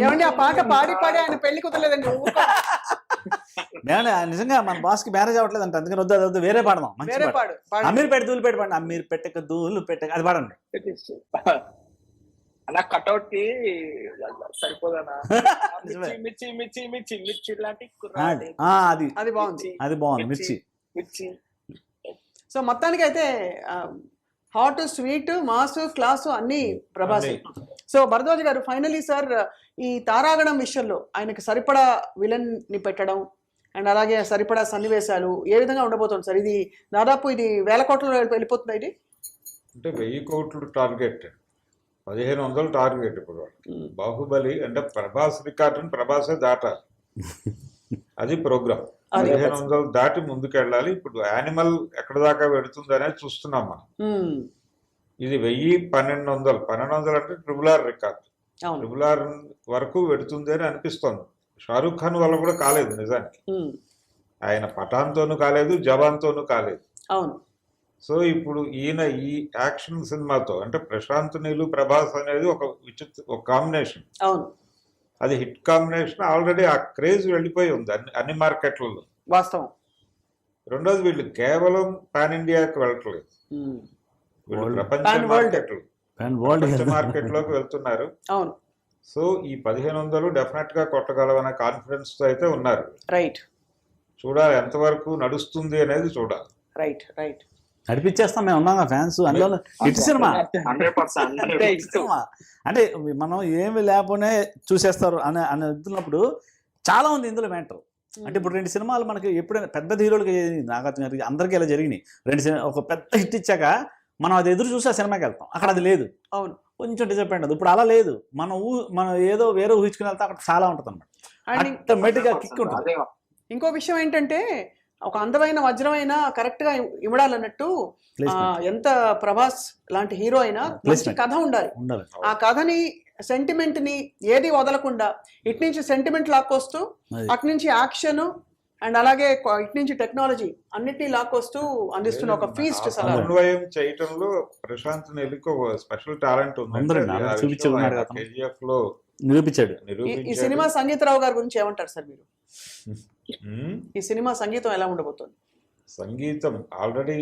ఏమండి ఆ పాట పాడి పాడి ఆయన పెళ్లి కుదరలేదండి. నిజంగా మన బాస్ కి మ్యారేజ్ అవ్వట్లేదు అంటే, అందుకని వద్దు వేరే పాడదాం. వేరే పాడు, అమీర్పేట దూలిపేట పాడండి. అమీర్పేటకు దూలిపేట అది పాడండి. అలా కట్అవుట్ కి సరిపోదన్నా. మిర్చి మిర్చి మిర్చి మిర్చి లాంటి అది బాగుంది, అది బాగుంది. మిర్చి మిర్చి. సో మొత్తానికి అయితే హాట్, స్వీట్, మాస్, క్లాసు అన్ని ప్రభాస్. సో భరద్వాజ్ గారు, ఫైనలీ సార్ ఈ తారాగణం విషయంలో ఆయనకి సరిపడా విలన్ ని పెట్టడం అండ్ అలాగే సరిపడా సన్నివేశాలు ఏ విధంగా ఉండబోతుంది సార్? ఇది దాదాపు ఇది 1000 కోట్లలో వెళ్ళిపోతుంది. ఇది అంటే 1000 కోట్లు టార్గెట్, 1500 టార్గెట్. ఇప్పుడు బాహుబలి అంటే ప్రభాస్ రికార్డుని ప్రభాసే దాటాలి, అది ప్రోగ్రామ్. 1500 దాటి ముందుకెళ్ళాలి. ఇప్పుడు యానిమల్ ఎక్కడ దాకా పెడుతుంది అనేది చూస్తున్నాం మనం. ఇది 1000-1200 అంటే RRR రికార్డు. RRR వరకు పెడుతుంది అని అనిపిస్తుంది. షారూక్ ఖాన్ వల్ల కూడా కాలేదు నిజానికి. ఆయన పఠాన్తోనూ కాలేదు, జవాన్తోనూ కాలేదు. సో ఇప్పుడు ఈయన ఈ యాక్షన్ సినిమాతో అంటే ప్రశాంత్ నీలు ప్రభాస్ అనేది ఒక కాంబినేషన్. అది హిట్ కాంబినేషన్. ఆల్రెడీ ఆ క్రేజ్ వెళ్ళిపోయి ఉంది అన్ని మార్కెట్లలో, వాస్తవం. రెండోది వీళ్ళు కేవలం పాన్ ఇండియాకి వెళ్ళట్లేదు, వీళ్ళు ప్రపంచ మార్కెట్లోకి వెళ్తున్నారు. సో ఈ 1500 డెఫినెట్ గా కొట్టగలవనే కాన్ఫిడెన్స్ తో అయితే ఉన్నారు. రైట్, చూడాలి ఎంతవరకు నడుస్తుంది అనేది చూడాలి. రైట్ రైట్ నడిపించేస్తాం మేము ఉన్నాం ఫ్యాన్స్. అందులో హిట్ సినిమా అంటే మనం ఏమి లేకపోతే చూసేస్తారు అని అనుకున్నప్పుడు చాలా ఉంది ఇందులో మ్యాటర్. అంటే ఇప్పుడు 2 సినిమాలు మనకి ఎప్పుడైనా పెద్ద హీరోలకి, నాగార్జున గారికి అందరికీ ఇలా జరిగినాయి. 2 ఒక పెద్ద హిట్ ఇచ్చాక మనం అది ఎదురు చూసి ఆ సినిమాకి వెళ్తాం, అక్కడ అది లేదు. అవును, కొంచెం డిసప్పాయింట్ అవుతుంది. ఇప్పుడు అలా లేదు, మనం ఏదో వేరే ఊహించుకుని వెళ్తే అక్కడ చాలా ఉంటుంది అనమాట, అండ్ ఆటోమేటిక్గా కిక్ ఉంటుంది. అదే ఇంకో విషయం ఏంటంటే ఒక అందమైన వజ్రమైన కరెక్ట్ గా ఇమడాలన్నట్టు ఎంత ప్రభాస్ లాంటి హీరో అయినా మంచి కథ ఉండాలి. ఆ కథని సెంటిమెంట్ ని ఏది వదలకుండా ఇటు నుంచి సెంటిమెంట్ లాక్కొస్తూ అటు నుంచి యాక్షన్ అండ్ అలాగే ఇటు నుంచి టెక్నాలజీ అన్నిటినీ లాక్కొస్తూ అందిస్తున్న ఒక ఫీస్ట్ సమన్వయం చేయటంలో ప్రశాంత్ నీల్కి ఒక స్పెషల్ టాలెంట్ ఉంది. కేజీఎఫ్ లో నిరూపించాడు. ఈ సినిమా సంగీతరావు గారి గురించి ఏమంటారు సార్ మీరు? ఈ సినిమా సంగీతం ఎలా ఉండబోతుంది? సంగీతం ఆల్రెడీ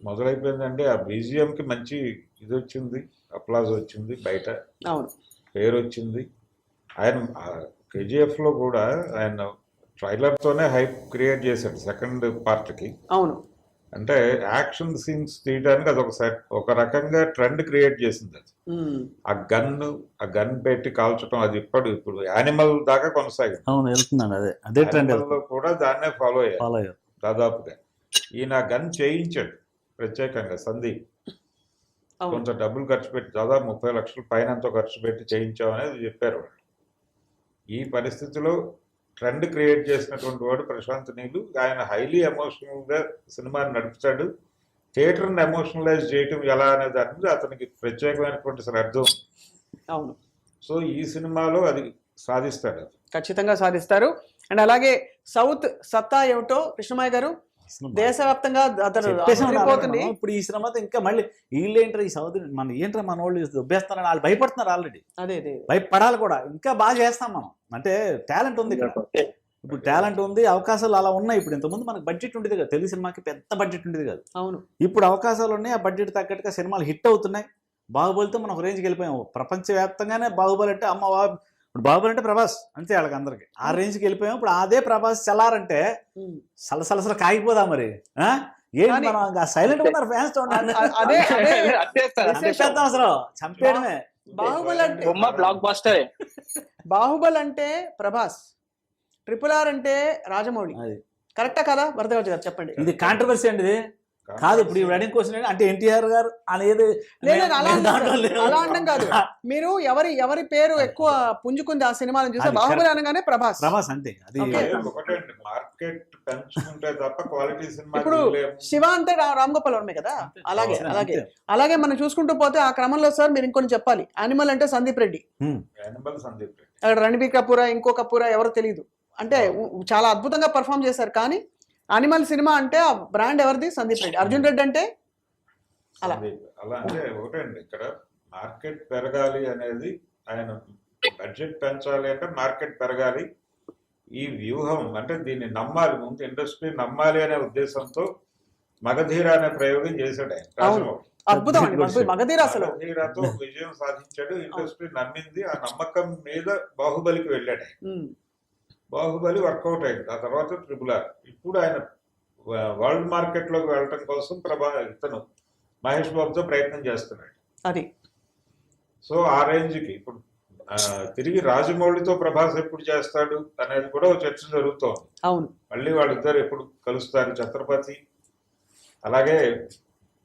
మొదలైపోయిందండి. ఆ BGM కి మంచి ఇది వచ్చింది, అప్లాజ్ వచ్చింది, బయట అవును పేరు వచ్చింది. ఆయన కేజీఎఫ్ లో కూడా ఆయన ట్రైలర్ తోనే హైప్ క్రియేట్ చేశాడు సెకండ్ పార్ట్ కి. అవును, అంటే యాక్షన్ సీన్స్ తీయడానికి అది ఒక రకంగా ట్రెండ్ క్రియేట్ చేసింది. అది ఆ గన్ పెట్టి కాల్చడం అది ఇప్పుడు యానిమల్ దాకా కొనసాగింది. అవును, వెళ్తున్నాను. అదే ట్రెండ్ కూడా దాన్నే ఫాలో అయ్యారు దాదాపుగా. ఈయన గన్ చేయించాడు ప్రత్యేకంగా సందీప్, కొంత డబ్బులు ఖర్చు పెట్టి దాదాపు 30 లక్షల పైన ఎంతో ఖర్చు పెట్టి చేయించామనేది చెప్పారు వాళ్ళు. ఈ పరిస్థితిలో ట్రెండ్ క్రియేట్ చేసినటువంటి వాడు ప్రశాంత్ నీలు. ఆయన హైలీ ఎమోషనల్ గా సినిమాని నడుపుతాడు. థియేటర్ని ఎమోషనలైజ్ చేయటం ఎలా అనే దాని మీద అతనికి ప్రత్యేకమైనటువంటి శ్రద్ధ. అవును, సో ఈ సినిమాలో అది సాధిస్తాడు, ఖచ్చితంగా సాధిస్తారు. అండ్ అలాగే సౌత్ సత్తా ఏమిటో కృష్ణమయ్య గారు దేశవ్యాప్తంగా పోతుంది. ఇప్పుడు ఈ సినిమాతో ఇంకా మళ్ళీ వీళ్ళేంటారు ఈ సౌత్ మన వాళ్ళు దొబ్బేస్తున్నారని వాళ్ళు భయపడుతున్నారు ఆల్రెడీ. అదే భయపడాలి కూడా, ఇంకా బాగా చేస్తాం మనం. అంటే టాలెంట్ ఉంది ఇక్కడ, ఇప్పుడు టాలెంట్ ఉంది, అవకాశాలు అలా ఉన్నాయి. ఇప్పుడు ఇంతకుముందు మనకు బడ్జెట్ ఉండేది కదా, తెలుగు సినిమాకి పెద్ద బడ్జెట్ ఉండేది కాదు. అవును, ఇప్పుడు అవకాశాలు ఉన్నాయి, ఆ బడ్జెట్ తగ్గట్టుగా సినిమాలు హిట్ అవుతున్నాయి. బాహుబలితో మనం ఒక రేంజ్కి వెళ్ళిపోయాము. ప్రపంచవ్యాప్తంగానే బాహుబలి అంటే ఇప్పుడు బాహుబలి అంటే ప్రభాస్ అంతే, వాళ్ళకి అందరికి ఆ రేంజ్కి వెళ్ళిపోయాం. ఇప్పుడు అదే ప్రభాస్ చల్లారంటే సలసలసల కాగిపోదా మరి? ఏంటి మనం సైలెంట్ ఉన్నారు ఫ్యాన్స్? అవసరం చంపేయడమే. బాహుబలి అంటే ప్రభాస్, RRR అంటే రాజమౌళి. కరెక్టా కదా భరద్వాజ్ గారు? చెప్పండి. ఇది కాంట్రవర్సీ అండి. ఇది కాదు. ఇప్పుడు ఈ వెడ్డింగ్ క్వశ్చన్ అంటే ఎన్టీఆర్ గారు అనేది అలా అనడం కాదు. మీరు ఎవరి పేరు ఎక్కువ పుంజుకుంది ఆ సినిమాలను చూస్తే బాహుబలి అనగానే ప్రభాస్ అంతే. అది మార్కెట్ పెంచుకుంటే తప్ప క్వాలిటీ సినిమా. ఇప్పుడు శివ అంటే రామ్ గోపాల్ వర్మే కదా, అలాగే మనం చూసుకుంటూ పోతే ఆ క్రమంలో సార్ మీరు ఇంకొన్ని చెప్పాలి. యానిమల్ అంటే సందీప్ రెడ్డి, అక్కడ రణబీర్ కపూర్, ఇంకో కపూర్ ఎవరో తెలియదు. అంటే చాలా అద్భుతంగా పర్ఫామ్ చేశారు. కానీ అనిమల్ సినిమా అంటే ఆ బ్రాండ్ ఎవరిది? సందీప్ రెడ్డి. అర్జున్ రెడ్డి అంటే అలా అంటే ఒకటండి, ఇక్కడ మార్కెట్ పెరగాలి అనేది, ఆయన బడ్జెట్ పెంచాలి అంటే మార్కెట్ పెరగాలి. ఈ వ్యూహం అంటే దీన్ని నమ్మాలి, ముందు ఇండస్ట్రీ నమ్మాలి అనే ఉద్దేశంతో మగధీర అనే ప్రయోగం చేశాడు ఆయన రాజమౌళి. అద్భుతం అండి మగధీర. అసలు మగధీరతో విజయం సాధించాడు. ఇండస్ట్రీ నమ్మింది. ఆ నమ్మకం మీద బాహుబలికి వెళ్ళాడు. బాహుబలి వర్కౌట్ అయింది. ఆ తర్వాత RRR. ఇప్పుడు ఆయన వరల్డ్ మార్కెట్ లోకి వెళ్ళటం కోసం ఇతను మహేష్ బాబుతో ప్రయత్నం చేస్తున్నాడు. అది సో ఆ రేంజ్ కి ఇప్పుడు తిరిగి రాజమౌళితో ప్రభాస్ ఎప్పుడు చేస్తాడు అనేది కూడా ఒక చర్చ జరుగుతోంది. అవును, మళ్ళీ వాళ్ళిద్దరు ఎప్పుడు కలుస్తారు? ఛత్రపతి, అలాగే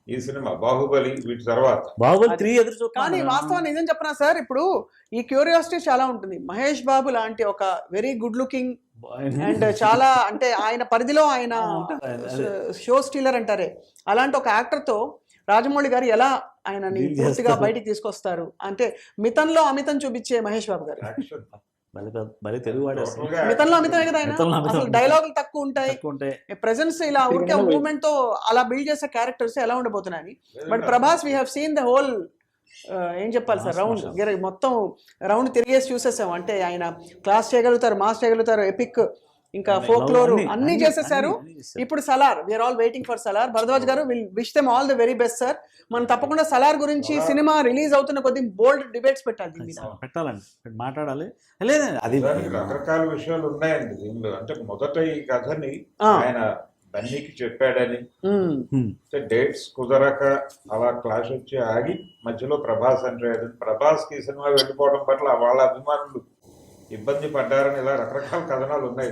ఈ సినిమా బాహుబలి, వీటి తర్వాత బాహుబలి 3 ఎదురు చూస్తాం. కానీ వాస్తవం నిజం చెప్పనా సార్, ఇప్పుడు ఈ క్యూరియాసిటీ చాలా ఉంటుంది. మహేష్ బాబు లాంటి ఒక వెరీ గుడ్ లుకింగ్ అండ్ చాలా అంటే ఆయన పరిధిలో ఆయన షో స్టీలర్ అంటారే, అలాంటి ఒక యాక్టర్ తో రాజమౌళి గారు ఎలా ఆయనని పూర్తిగా బయటికి తీసుకొస్తారు? అంటే మితంలో అమితం చూపించే మహేష్ బాబు గారు. మితంలో అమితమే కదా ఆయన. అసలు డైలాగులు తక్కువ ఉంటాయి, ప్రెజెన్స్ ఇలా ఊరికే మూవ్మెంట్ తో అలా బిల్డ్ చేసే క్యారెక్టర్స్ ఎలా ఉండబోతున్నాయి. But Prabhas we have seen the whole ఏం చెప్పాలి సార్, రౌండ్ మొత్తం రౌండ్ తిరిగేసి చూసేసాం. అంటే ఆయన క్లాస్ చేయగలుగుతారు, మాస్ చేయగలుగుతారు, ఎపిక్ ఇంకా ఫోక్లోర్ అన్ని చేసేసారు. ఇప్పుడు Salaar, we're all waiting for Salaar. Bharadwaj గారు will wish them all the very best sir. మనం తప్పకుండా సలార్ గురించి సినిమా రిలీజ్ అవుతున్న కొద్ది బోల్డ్ డిబేట్స్ పెట్టాలండి, మాట్లాడాలి. లేదండి, అది రకరకాల విషయాలు ఉన్నాయండి దీనిలో. అంటే మొదట ఈ కథని ఆయన బన్నీకి చెప్పాడని, డేట్స్ కుదరక అలా క్లాష్ వచ్చి ఆగి మధ్యలో ప్రభాస్ అంటే ప్రభాస్ కి సినిమా వెళ్ళిపోవడం పట్ల వాళ్ళ అభిమానులు ఇబ్బంది పడ్డారని ఇలా రకరకాల కథనాలు ఉన్నాయి.